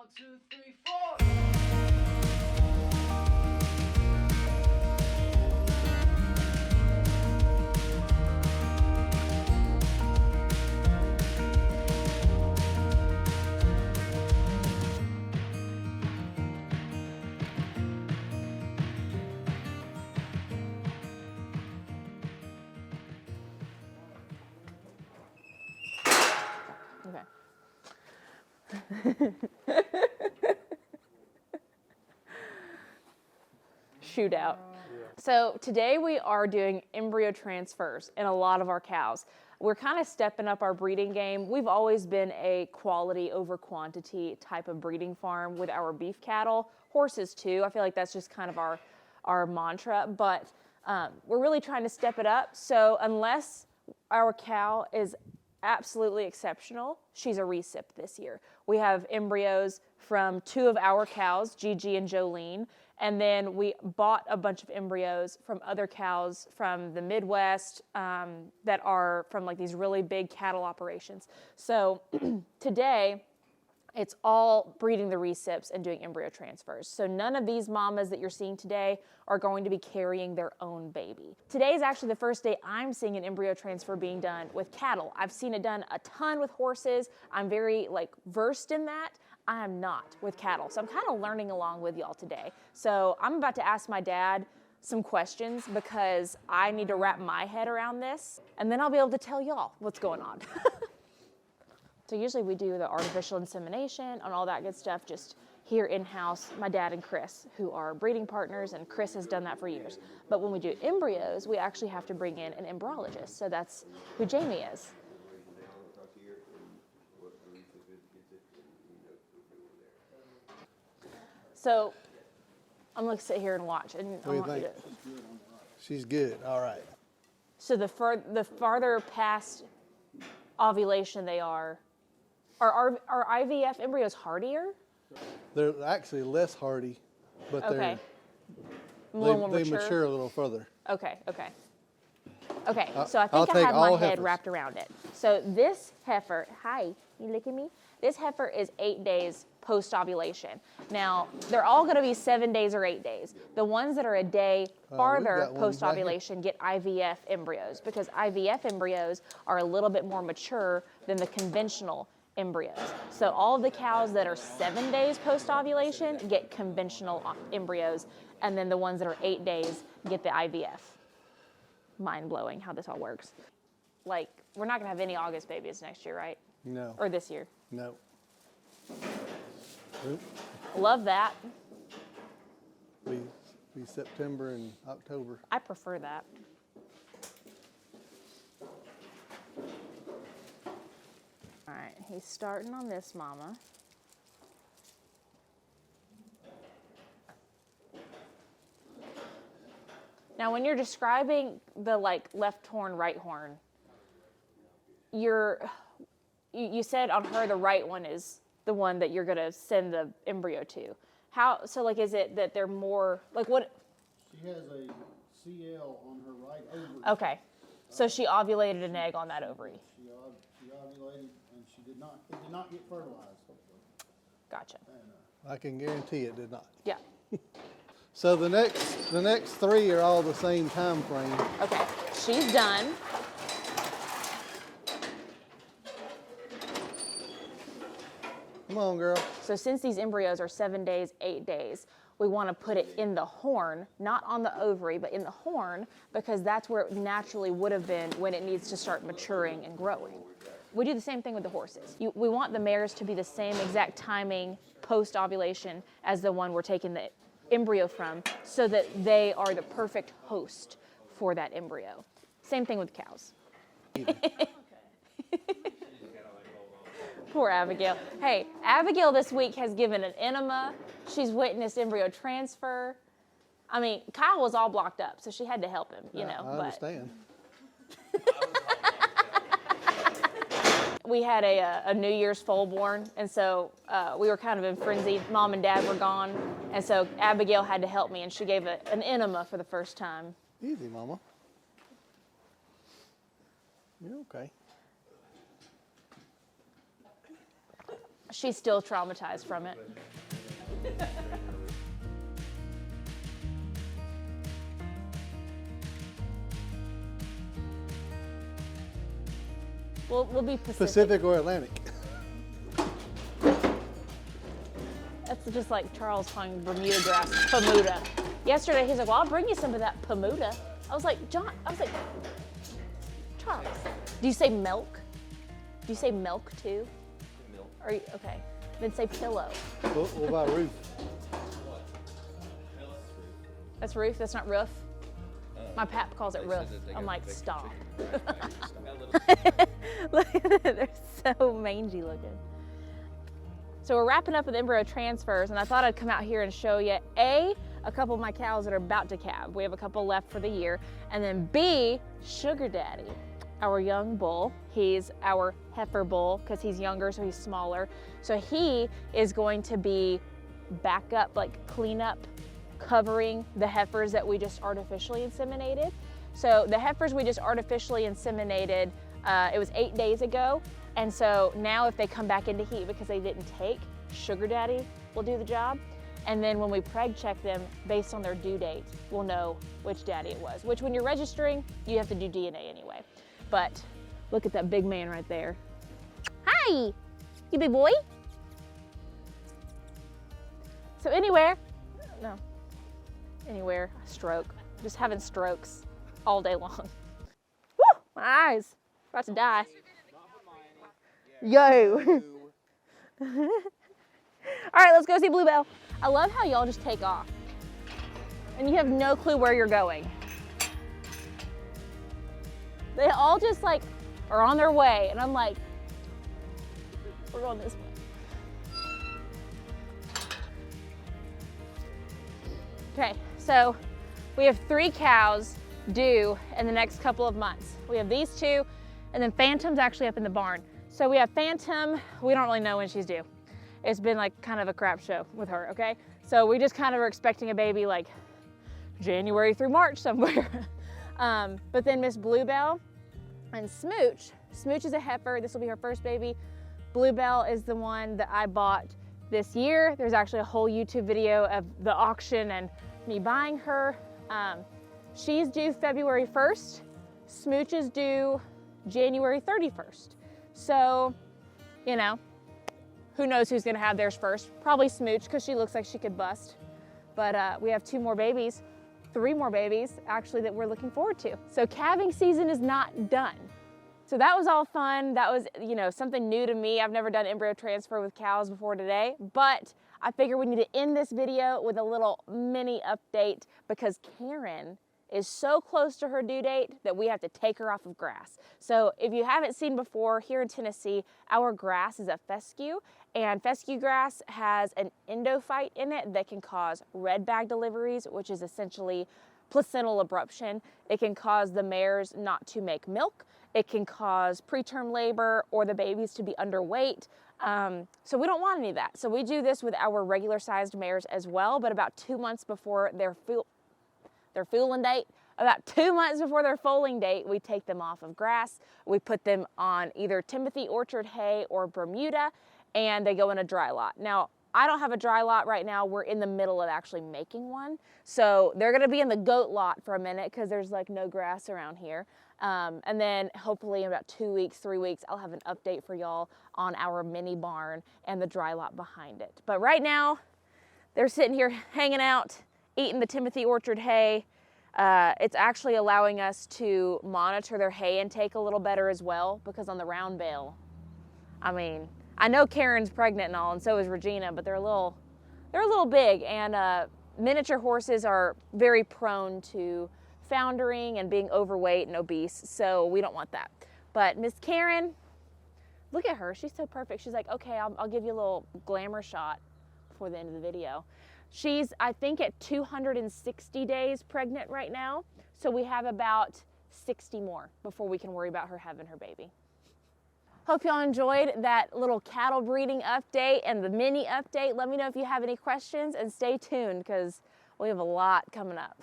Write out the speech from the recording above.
1, 2, 3, 4. Okay. Shootout. So today we are doing embryo transfers in a lot of our cows. We're kind of stepping up our breeding game. We've always been a quality over quantity type of breeding farm with our beef cattle, horses too. I feel like that's just kind of our mantra, but we're really trying to step it up. So unless our cow is absolutely exceptional, she's a recip this year. We have embryos from 2 of our cows, Gigi and Jolene, and then we bought a bunch of embryos from other cows from the Midwest that are from like these really big cattle operations. So today, it's all breeding the recips and doing embryo transfers. So none of these mamas that you're seeing today are going to be carrying their own baby. Today is actually the first day I'm seeing an embryo transfer being done with cattle. I've seen it done a ton with horses. I'm very versed in that. I am not with cattle. So I'm kind of learning along with y'all today. So I'm about to ask my dad some questions because I need to wrap my head around this, and then I'll be able to tell y'all what's going on. So usually we do the artificial insemination and all that good stuff just here in-house, my dad and Chris, who are breeding partners, and Chris has done that for years. But when we do embryos, we actually have to bring in an embryologist. So that's who Jamie is. So I'm gonna sit here and watch, and I want you to. She's good. All right. So the farther past ovulation they are IVF embryos hardier? They're actually less hardy, but Okay. they mature a little further. Okay. So I I'll think I take have my all head heifers. wrapped around it. So this heifer, hi, you licking me? This heifer is 8 days post-ovulation. Now, they're all gonna be 7 days or 8 days. The ones that are a day farther got one post-ovulation get IVF embryos because IVF embryos are a little bit more mature than the conventional embryos. So all of the cows that are 7 days post-ovulation get conventional embryos, and then the ones that are 8 days get the IVF. Mind-blowing how this all works. We're not gonna have any August babies next year, right? No. Or this year. No. Oop. Love that. Be September and October. I prefer that. All right, he's starting on this mama. Now, when you're describing the left horn, right horn, you said on her the right one is the one that you're gonna send the embryo to. Is it that they're more what? She has a CL on her right ovary. Okay, so she ovulated an egg on that ovary. She ovulated and it did not get fertilized. Gotcha. I can guarantee it did not. Yeah. So the next 3 are all the same time frame. Okay, she's done. Come on, girl. So since these embryos are 7 days, 8 days, we want to put it in the horn, not on the ovary, but in the horn, because that's where it naturally would have been when it needs to start maturing and growing. We do the same thing with the horses. We want the mares to be the same exact timing post-ovulation as the one we're taking the embryo from, so that they are the perfect host for that embryo. Same thing with cows. Poor Abigail. Hey, Abigail this week has given an enema. She's witnessed embryo transfer. I mean, Kyle was all blocked up, so she had to help him, you know. I understand. We had a New Year's foal born, and so we were kind of in frenzy. Mom and Dad were gone, and so Abigail had to help me, and she gave an enema for the first time. Easy, Mama. You're okay. She's still traumatized from it. We'll be Pacific. Pacific or Atlantic? That's just like Charles calling Bermuda grass Pamuda. Yesterday he's like, well, I'll bring you some of that Pamuda. I was like, John, Charles, do you say milk? Do you say milk too? Milk. Are you, okay, then say pillow. What about roof? That's roof, that's not roof? My pap calls it roof. I'm like, stop. Look at it, they're so mangy looking. So we're wrapping up with embryo transfers, and I thought I'd come out here and show you a couple of my cows that are about to calve. We have a couple left for the year. And then B, Sugar Daddy, our young bull. He's our heifer bull because he's younger, so he's smaller. So he is going to be back up, like clean up, covering the heifers that we just artificially inseminated. So the heifers we just artificially inseminated, it was 8 days ago. And so now if they come back into heat because they didn't take, Sugar Daddy will do the job. And then when we preg check them based on their due date, we'll know which daddy it was, which when you're registering, you have to do DNA anyway. But look at that big man right there. Hi, you big boy. So anywhere, stroke. Just having strokes all day long. Woo, my eyes, about to die. Yo. All right, let's go see Bluebell. I love how y'all just take off and you have no clue where you're going. They all just like are on their way and I'm like, we're going this way. Okay, so we have 3 cows due in the next couple of months. We have these 2 and then Phantom's actually up in the barn. So we have Phantom, we don't really know when she's due. It's been like kind of a crap show with her, okay? So we just kind of are expecting a baby like January through March somewhere. But then Miss Bluebell and Smooch. Smooch is a heifer, this will be her first baby. Bluebell is the one that I bought this year. There's actually a whole YouTube video of the auction and me buying her. She's due February 1st. Smooch is due January 31st. So, you know, who knows who's gonna have theirs first? Probably Smooch, because she looks like she could bust. But we have 2 more babies, 3 more babies, actually, that we're looking forward to. So calving season is not done. So that was all fun. That was, you know, something new to me. I've never done embryo transfer with cows before today, but I figure we need to end this video with a little mini update because Karen is so close to her due date that we have to take her off of grass. So if you haven't seen before, here in Tennessee, our grass is a fescue, and fescue grass has an endophyte in it that can cause red bag deliveries, which is essentially placental abruption. It can cause the mares not to make milk. It can cause preterm labor or the babies to be underweight. So we don't want any of that. So we do this with our regular sized mares as well, but about 2 months before their fooling date, about 2 months before their foaling date, we take them off of grass. We put them on either Timothy orchard hay or Bermuda, and they go in a dry lot. Now, I don't have a dry lot right now. We're in the middle of actually making one. So they're gonna be in the goat lot for a minute because there's like no grass around here. And then hopefully in about 2 weeks, 3 weeks, I'll have an update for y'all on our mini barn and the dry lot behind it. But right now, they're sitting here hanging out, eating the Timothy orchard hay. It's actually allowing us to monitor their hay intake a little better as well, because on the round bale, I mean, I know Karen's pregnant and all, and so is Regina, but they're a little big, and miniature horses are very prone to foundering and being overweight and obese, so we don't want that. But Miss Karen, look at her, she's so perfect. She's like, okay, I'll give you a little glamour shot before the end of the video. She's, I think, at 260 days pregnant right now, so we have about 60 more before we can worry about her having her baby. Hope y'all enjoyed that little cattle breeding update and the mini update. Let me know if you have any questions, and stay tuned because we have a lot coming up.